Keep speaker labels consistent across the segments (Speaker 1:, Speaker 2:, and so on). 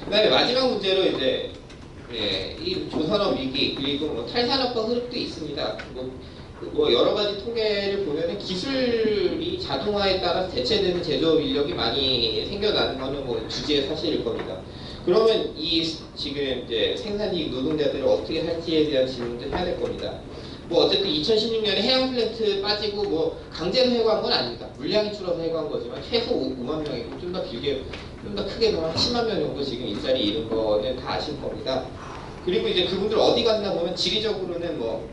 Speaker 1: 그다음에 마지막 문제로 이제 이 조산업 위기 그리고 뭐 탈산업화 흐름도 있습니다. 뭐 여러 가지 통계를 보면은 기술이 자동화에 따라 대체되는 제조업 인력이 많이 생겨나는 거는 뭐 주지의 사실일 겁니다. 그러면 이 지금 이제 생산직 노동자들을 어떻게 할지에 대한 질문도 해야 될 겁니다. 뭐 어쨌든 2016년에 해양 플랜트 빠지고 뭐 강제로 해고한 건 아닙니다. 물량이 줄어서 해고한 거지만 최소 5만 명이고 좀 더 길게 좀 더 크게 보면 10만 명 정도 지금 일자리 잃은 거는 다 아실 겁니다. 그리고 이제 그분들 어디 갔나 보면 지리적으로는 뭐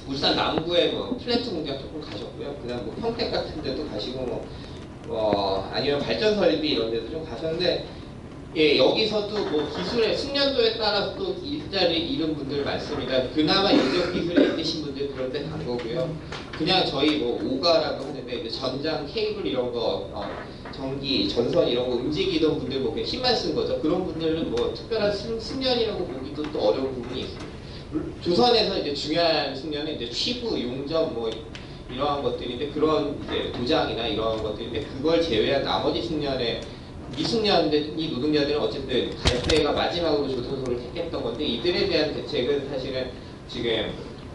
Speaker 1: 울산 남구에 뭐 플랜트 공장 조금 가셨고요. 그다음 뭐 평택 같은 데도 가시고 아니면 발전 설비 이런 데도 좀 가셨는데 여기서도 뭐 기술의 숙련도에 따라서 또 일자리 잃은 분들 많습니다. 그나마 인력 기술에 있으신 분들 그런 데 간 거고요. 그냥 저희 뭐 오가라고 하는데 이제 전장 케이블 이런 거 전기 전선 이런 거 움직이던 분들 뭐 그냥 힘만 쓴 거죠. 그런 분들은 뭐 특별한 숙련이라고 보기도 또 어려운 부분이 있습니다. 조선에서 이제 중요한 숙련은 이제 취부, 용접 뭐 이러한 것들인데 그런 이제 도장이나 이러한 것들인데 그걸 제외한 나머지 숙련에 미숙련이 노동자들은 어쨌든 갈대가 마지막으로 조선소를 택했던 건데 이들에 대한 대책은 사실은 지금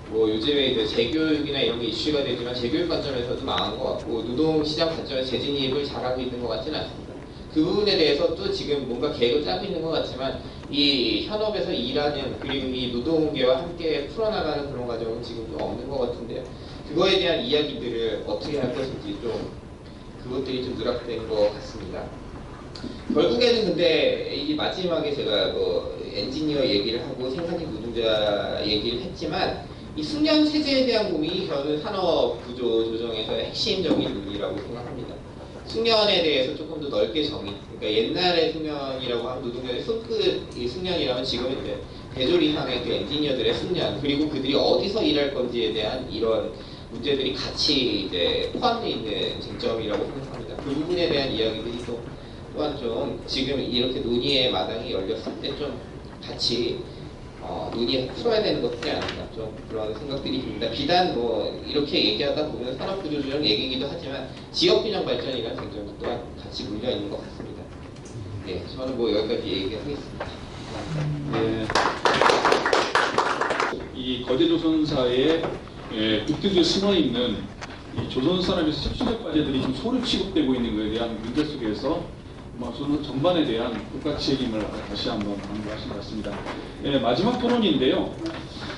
Speaker 1: 뭐 요즘에 이제 재교육이나 이런 게 이슈가 되지만 재교육 관점에서도 망한 것 같고 노동시장 관점에서 재진입을 잘하고 있는 것 같지는 않습니다. 그 부분에 대해서 또 지금 뭔가 계획을 짜고 있는 것 같지만 이 현업에서 일하는 그리고 이 노동계와 함께 풀어나가는 그런 과정은 지금도 없는 것 같은데요. 그거에 대한 이야기들을 어떻게 할 것인지 좀 그것들이 좀 누락된 것 같습니다. 결국에는 근데 이 마지막에 제가 뭐 엔지니어 얘기를 하고 생산직 노동자 얘기를 했지만 이 숙련 체제에 대한 고민이 저는 산업 구조 조정에서의 핵심적인 논리라고 생각합니다. 숙련에 대해서 조금 더 넓게 정의. 그러니까 옛날의 숙련이라고 하면 노동자의 손끝 숙련이라면 지금은 이제 대졸 이상의 그 엔지니어들의 숙련 그리고 그들이 어디서 일할 건지에 대한 이런 문제들이 같이 이제 포함되어 있는 쟁점이라고 생각합니다. 그 부분에 대한 이야기들이 또한 좀 지금 이렇게 논의의 마당이 열렸을 때 좀 같이 논의해서 풀어야 되는 것들이 아닌가 좀 그런 생각들이 듭니다. 비단 뭐 이렇게 얘기하다 보면 산업구조조정 얘기이기도 하지만 지역균형 발전이라는 쟁점도 또한 같이 물려 있는 것 같습니다. 네, 저는 뭐 여기까지 얘기하겠습니다.
Speaker 2: 네. 이 거대 조선사에 빅들이 숨어 있는 이 조선 산업에서 섭취적 과제들이 지금 소를 취급되고 있는 것에 대한 문제 속에서 저는 전반에 대한 국가 책임을 다시 한번 강조하신 것 같습니다. 마지막 토론인데요.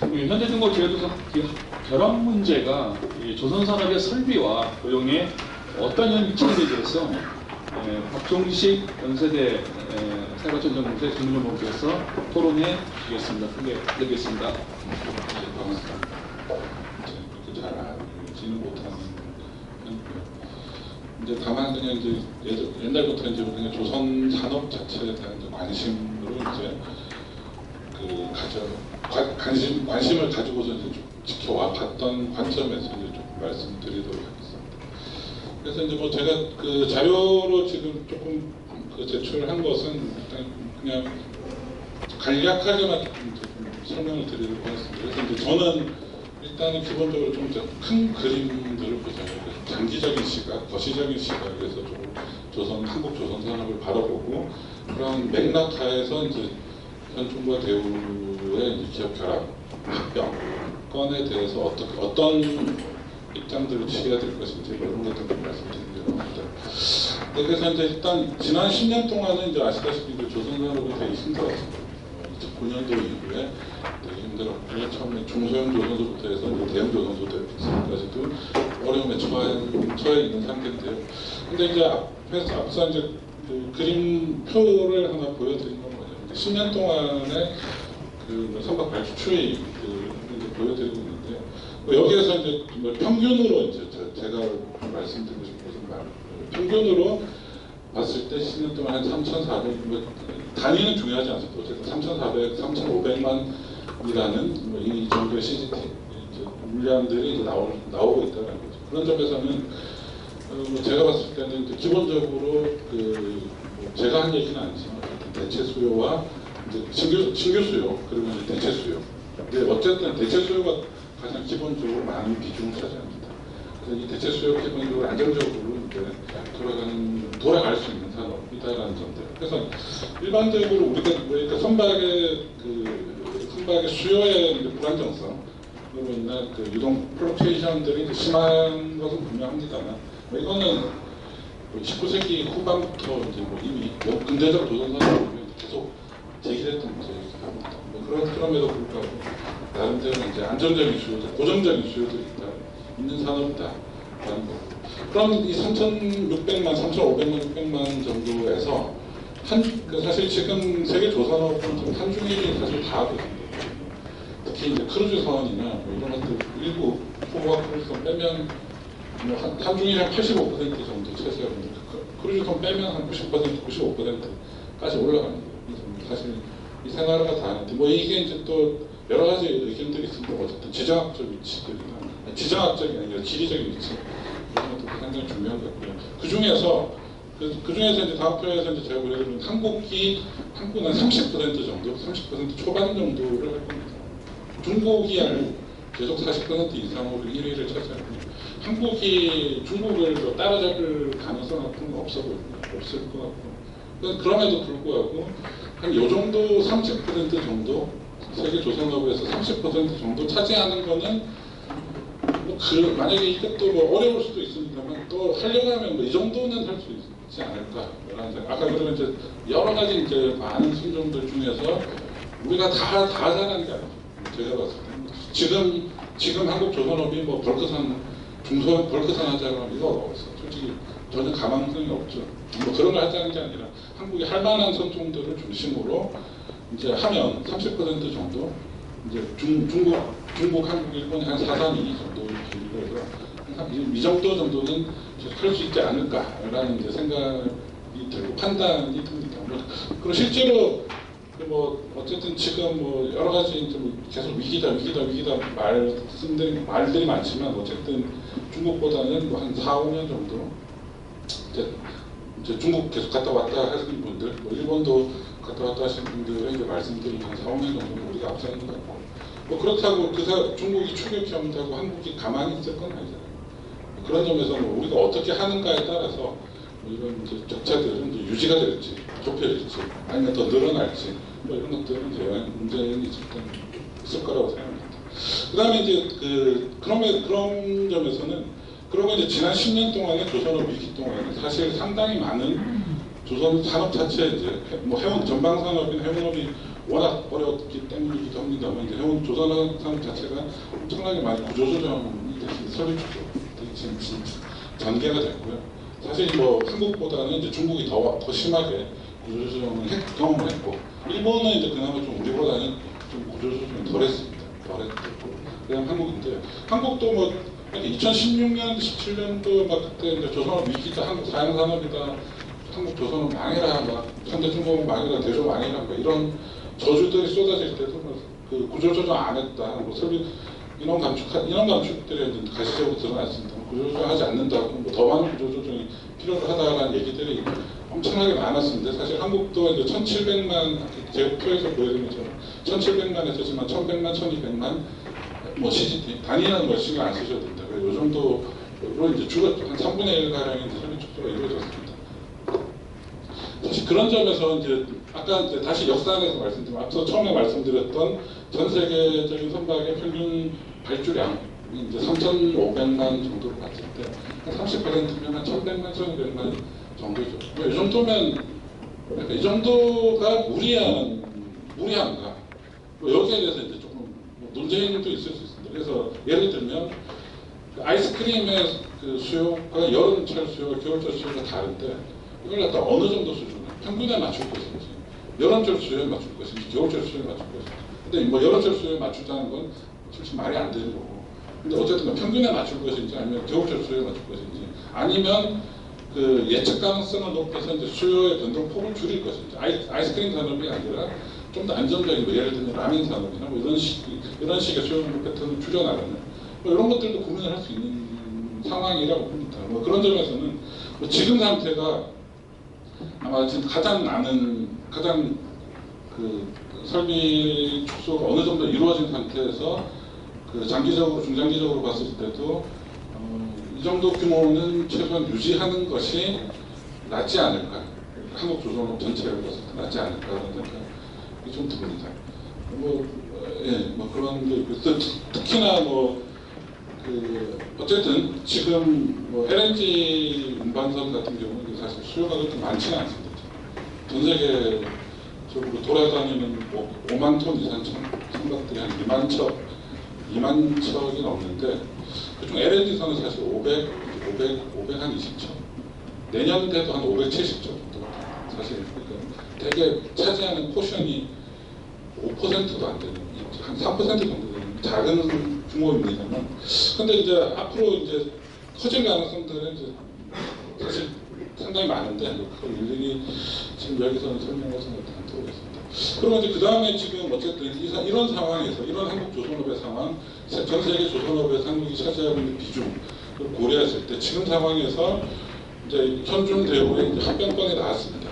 Speaker 2: 현대중국 제조사 결합 문제가 조선 산업의 설비와 고용에 어떤 영향을 미치는지에 대해서 박종식 연세대 사회발전전공대 전문연구원께서 토론해 주시겠습니다. 크게 드리겠습니다.
Speaker 3: 잘 알지는 못하는 편이고요. 이제 다만 그냥 이제 옛날부터 이제 그냥 조선 산업 자체에 대한 관심으로 이제 관심을 가지고서 이제 좀 지켜와 봤던 관점에서 이제 좀 말씀드리도록 하겠습니다. 그래서 이제 뭐 제가 그 자료로 지금 조금 제출한 것은 그냥 간략하게만 조금 설명을 드리도록 하겠습니다. 그래서 이제 저는 일단은 기본적으로 좀 큰 그림들을 보자. 장기적인 시각, 거시적인 시각에서 좀 한국 조선 산업을 바라보고 그런 맥락 하에서 이제 현 정부와 대우의 기업 결합 합병 건에 대해서 어떤 입장들을 취해야 될 것인지 이런 것들 좀 말씀드리려고 합니다. 네, 그래서 이제 일단 지난 10년 동안은 이제 아시다시피 이제 조선 산업이 되게 힘들었습니다. 2009년도 이후에 되게 힘들었고 처음에 중소형 조선소부터 해서 대형 조선소까지도 어려움에 처해 있는 상태인데요. 근데 이제 앞서 이제 그 그림표를 하나 보여드린 건 뭐냐면 10년 동안의 그 선박 발주 추이 이제 보여드리고 있는데 여기에서 이제 평균으로 이제 제가 말씀드리고 싶은 것은 평균으로 봤을 때 10년 동안 한 3,400, 단위는 중요하지 않습니다. 어쨌든 3,400, 3,500만이라는 이 정도의 CGT 물량들이 이제 나오고 있다는 거죠. 그런 점에서는 제가 봤을 때는 이제 기본적으로 제가 한 얘기는 아니지만 대체 수요와 이제 신규 수요 그리고 이제 대체 수요. 근데 어쨌든 대체 수요가 가장 기본적으로 많은 비중을 차지합니다. 그래서 이 대체 수요 기본적으로 안정적으로 이제 돌아갈 수 있는 산업이다라는 점들. 그래서 일반적으로 우리가 선박의 수요의 이제 불안정성, 그리고 인한 그 유동 플럭체이션들이 이제 심한 것은 분명합니다만, 뭐 이거는 19세기 후반부터 이제 뭐 이미 근대적 조선사를 보면 계속 제기됐던 문제입니다. 그럼에도 불구하고 나름대로 이제 안정적인 수요들, 고정적인 수요들이 있는 산업이다라는 거고. 그럼 이 3,600만, 3,500만, 600만 정도에서 사실 지금 세계 조선업은 좀 한중일이 사실 다 하거든요. 특히 이제 크루즈선이나 뭐 이런 것들 일부 포화 크루즈선 빼면 뭐 한중일이 한 85% 정도 차지하는데 크루즈선 빼면 한 90%, 95%까지 올라가는 거예요. 사실 이 생활화가 다 하는데 뭐 이게 이제 또 여러 가지 의견들이 있습니다. 어쨌든 지정학적 위치들이나 지정학적이 아니라 지리적인 위치 이런 것도 상당히 중요한 것 같고요. 그 중에서 이제 다음 표에서 이제 제가 보여드리는 한국은 30% 정도, 30% 초반 정도를 할 겁니다. 중국이 계속 40% 이상으로 1위를 차지하고 한국이 중국을 더 따라잡을 가능성 같은 건 없을 것 같고 그럼에도 불구하고 한 요 정도 30% 정도 세계 조선업에서 30% 정도 차지하는 거는 뭐 만약에 이것도 뭐 어려울 수도 있습니다만 또 하려고 하면 뭐 이 정도는 할 수 있지 않을까라는 생각. 아까 그러면 이제 여러 가지 이제 많은 순종들 중에서 우리가 다 잘하는 게 아니죠. 제가 봤을 때 지금 한국 조선업이 뭐 벌크선 중소형 벌크선 하자고 하면 이거 없어. 솔직히 전혀 가망성이 없죠. 뭐 그런 걸 하자는 게 아니라 한국이 할 만한 선종들을 중심으로 이제 하면 30% 정도 이제 중국, 한국, 일본이 한 4, 3, 2 정도 비율로 해서 이 정도 정도는 할 수 있지 않을까라는 이제 생각이 들고 판단이 듭니다. 그리고 실제로 뭐 어쨌든 지금 뭐 여러 가지 이제 뭐 계속 위기다 말들이 많지만 어쨌든 중국보다는 뭐 한 4, 5년 정도 이제 중국 계속 갔다 왔다 하시는 분들, 뭐 일본도 갔다 왔다 하시는 분들의 이제 말씀들이 한 4, 5년 정도 우리가 앞서는 것 같고, 뭐 그렇다고 중국이 추격해 온다고 한국이 가만히 있을 건 아니잖아요. 그런 점에서 뭐 우리가 어떻게 하는가에 따라서 뭐 이런 이제 격차들은 이제 유지가 될지, 좁혀질지, 아니면 더 늘어날지, 뭐 이런 것들은 이제 문제는 있을 거라고 생각합니다. 그 다음에 이제 그런 점에서는 그러고 이제 지난 10년 동안의 조선업 위기 동안에 사실 상당히 많은 조선 산업 자체 이제 뭐 전방 산업인 해운업이 워낙 어려웠기 때문이기도 합니다만 이제 조선 산업 자체가 엄청나게 많이 구조조정이 돼서 설립축도 지금 전개가 됐고요. 사실 뭐 한국보다는 이제 중국이 더 심하게 구조조정을 경험을 했고 일본은 이제 그나마 좀 우리보다는 좀 구조조정을 덜했습니다. 그다음 한국인데 한국도 뭐 2016년, 17년도 막 그때 이제 조선업 위기다, 한국 사양산업이다, 한국 조선업 망해라, 막 현대중공업 망해라, 대조 망해라, 막 이런 저주들이 쏟아질 때도 그 구조조정 안 했다, 뭐 설비 인원 감축들이 이제 가시적으로 드러났습니다. 구조조정하지 않는다고, 뭐 더 많은 구조조정이 필요하다라는 얘기들이 엄청나게 많았는데 사실 한국도 이제 1,700만 제 표에서 보여드린 것처럼 1,700만 했었지만 1,100만, 1,200만 뭐 CGT 단위는 뭐 신경 안 쓰셔도 된다. 이 정도로 이제 한 3분의 1 가량의 설비 축소가 이루어졌습니다. 사실 그런 점에서 이제 아까 이제 다시 역사안에서 말씀드리면 앞서 처음에 말씀드렸던 전 세계적인 선박의 평균 발주량이 이제 3,500만 정도로 봤을 때 한 30%면 한 1,100만, 1,200만 정도죠. 이 정도면 이 정도가 무리한가? 뭐 여기에 대해서 이제 조금 논쟁도 있을 수 있습니다. 그래서 예를 들면 아이스크림의 그 수요가 여름철 수요와 겨울철 수요가 다른데 이걸 갖다 어느 정도 수준을 평균에 맞출 것인지 여름철 수요에 맞출 것인지 겨울철 수요에 맞출 것인지 근데 뭐 여름철 수요에 맞추자는 건 솔직히 말이 안 되는 거고 근데 어쨌든 평균에 맞출 것인지 아니면 겨울철 수요에 맞출 것인지 아니면 그 예측 가능성을 높여서 이제 수요의 변동폭을 줄일 것인지 아이스크림 산업이 아니라 좀 더 안정적인 뭐 예를 들면 라면 산업이나 뭐 이런 식의 수요 패턴을 줄여나가는 뭐 이런 것들도 고민을 할 수 있는 상황이라고 봅니다. 뭐 그런 점에서는 뭐 지금 상태가 아마 지금 가장 그 설비 축소가 어느 정도 이루어진 상태에서 그 장기적으로 중장기적으로 봤을 때도 이 정도 규모는 최소한 유지하는 것이 낫지 않을까. 한국 조선업 전체를 봤을 때 낫지 않을까라는 생각이 좀 듭니다. 뭐 그런 게 있고, 특히나 어쨌든 지금 LNG 운반선 같은 경우는 사실 수요가 그렇게 많지는 않습니다. 전 세계적으로 돌아다니는 5만 톤 이상 선박들이 한 2만 척이 넘는데, 그중 LNG선은 사실 520척, 내년 돼도 한 570척 정도. 사실 그러니까 되게 차지하는 포션이 5%도 안 되는, 한 3% 정도 되는 작은 규모입니다만, 근데 이제 앞으로 이제 커질 가능성들은 이제 사실 상당히 많은데, 그걸 일일이 지금 여기서는 설명해서는 안 들어오겠습니다. 그러면 이제 그 다음에 지금 어쨌든 이런 상황에서, 이런 한국 조선업의 상황, 전 세계 조선업에서 한국이 차지하고 있는 비중을 고려했을 때, 지금 상황에서 이제 현중 대우의 이제 합병권이 나왔습니다.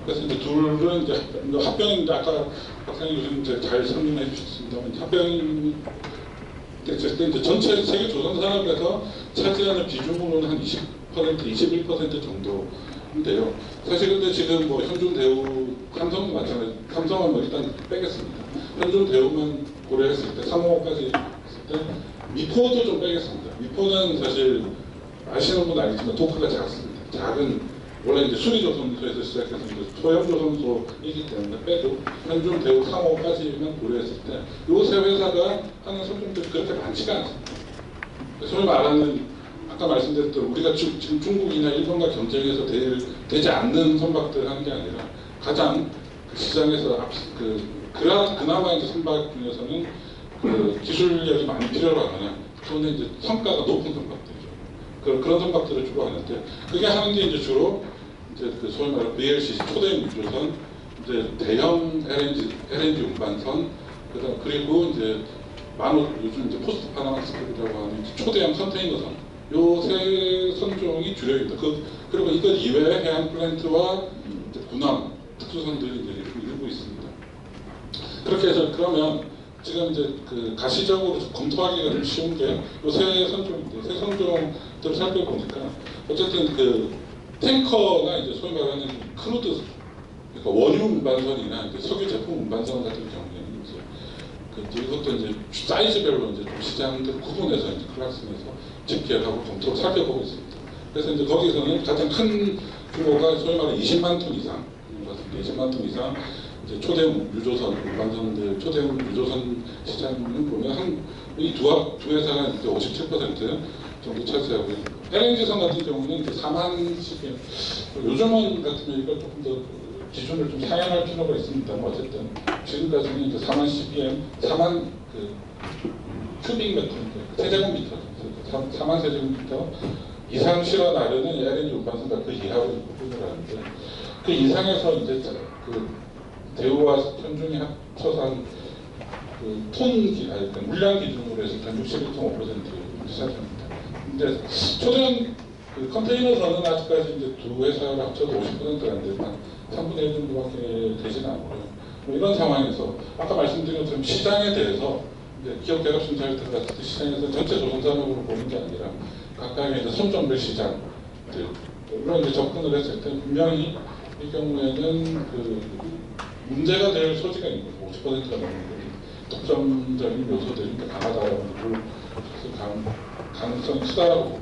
Speaker 3: 그래서 이제 둘은 이제 합병인데, 아까 박사님 교수님 잘 설명해 주셨습니다만, 합병이 됐을 때 이제 전체 세계 조선 산업에서 차지하는 비중으로는 한 20%, 21% 정도인데요. 사실 근데 지금 현중 대우, 삼성도 마찬가지, 삼성은 일단 빼겠습니다. 현중 대우만 고려했을 때, 3호까지 했을 때, 미포도 좀 빼겠습니다. 미포는 사실 아시는 분 알겠지만 토크가 작습니다. 원래 이제 수리조선소에서 시작해서 이제 소형조선소이기 때문에 빼고 현중 대우 3호까지만 고려했을 때 이 세 회사가 하는 선종들이 그렇게 많지가 않습니다. 소위 말하는 아까 말씀드렸던 우리가 지금 중국이나 일본과 경쟁해서 되지 않는 선박들 하는 게 아니라 가장 시장에서 그나마 이제 선박 중에서는 기술력이 많이 필요로 하거나 또는 이제 성과가 높은 선박들이죠. 그런 선박들을 주로 하는데, 그게 하는 게 이제 주로 이제 소위 말하는 VLCC 초대형 유조선, 이제 대형 LNG 운반선, 그리고 이제 요즘 이제 포스트 파나마스급이라고 하는 초대형 컨테이너선, 요 세 선종이 주력입니다. 그리고 이것 이외에 해안 플랜트와 이제 군함 특수선들이 이제 일부 있습니다. 그렇게 해서 그러면 지금 이제 가시적으로 검토하기가 좀 쉬운 게 요 세 선종인데, 세 선종들을 살펴보니까 어쨌든 탱커나 이제 소위 말하는 크루드, 그러니까 원유 운반선이나 이제 석유 제품 운반선 같은 경우에는 이제 이것도 이제 사이즈별로 이제 좀 시장들 구분해서 이제 클래스에서 집계하고 검토를 살펴보고 있습니다. 그래서 이제 거기서는 가장 큰 규모가 소위 말하는 20만 톤 이상, 20만 톤 이상 이제 초대형 유조선 운반선들, 초대형 유조선 시장을 보면 이 두 회사가 이제 57% 정도 차지하고 있습니다. LNG선 같은 경우는 이제 4만 CBM, 요즘은 같으면 이걸 조금 더 기준을 좀 상향할 필요가 있습니다만, 어쨌든 지금까지는 이제 4만 CBM, 4만 큐빅미터, 세제곱미터, 4만 세제곱미터 이상 실어 나르는 LNG 운반선과 그 이하로 구분을 하는데, 그 이상에서 이제 대우와 현중이 합쳐서 한 물량 기준으로 해서 한 61.5% 차지합니다. 근데 초대형 컨테이너선은 아직까지 이제 두 회사를 합쳐도 50%가 안 되고 한 3분의 1 정도밖에 되지는 않고요. 이런 상황에서 아까 말씀드린 것처럼 시장에 대해서 이제 기업 개별 순찰 들어갔을 때 시장에서 전체 조선산업으로 보는 게 아니라 각각의 이제 선종별 시장으로 이제 접근을 했을 때 분명히 이 경우에는 문제가 될 소지가 있는 거죠. 50%가 넘는 거죠. 독점적인 요소들이 강하다라고 가능성이 크다라고 보고,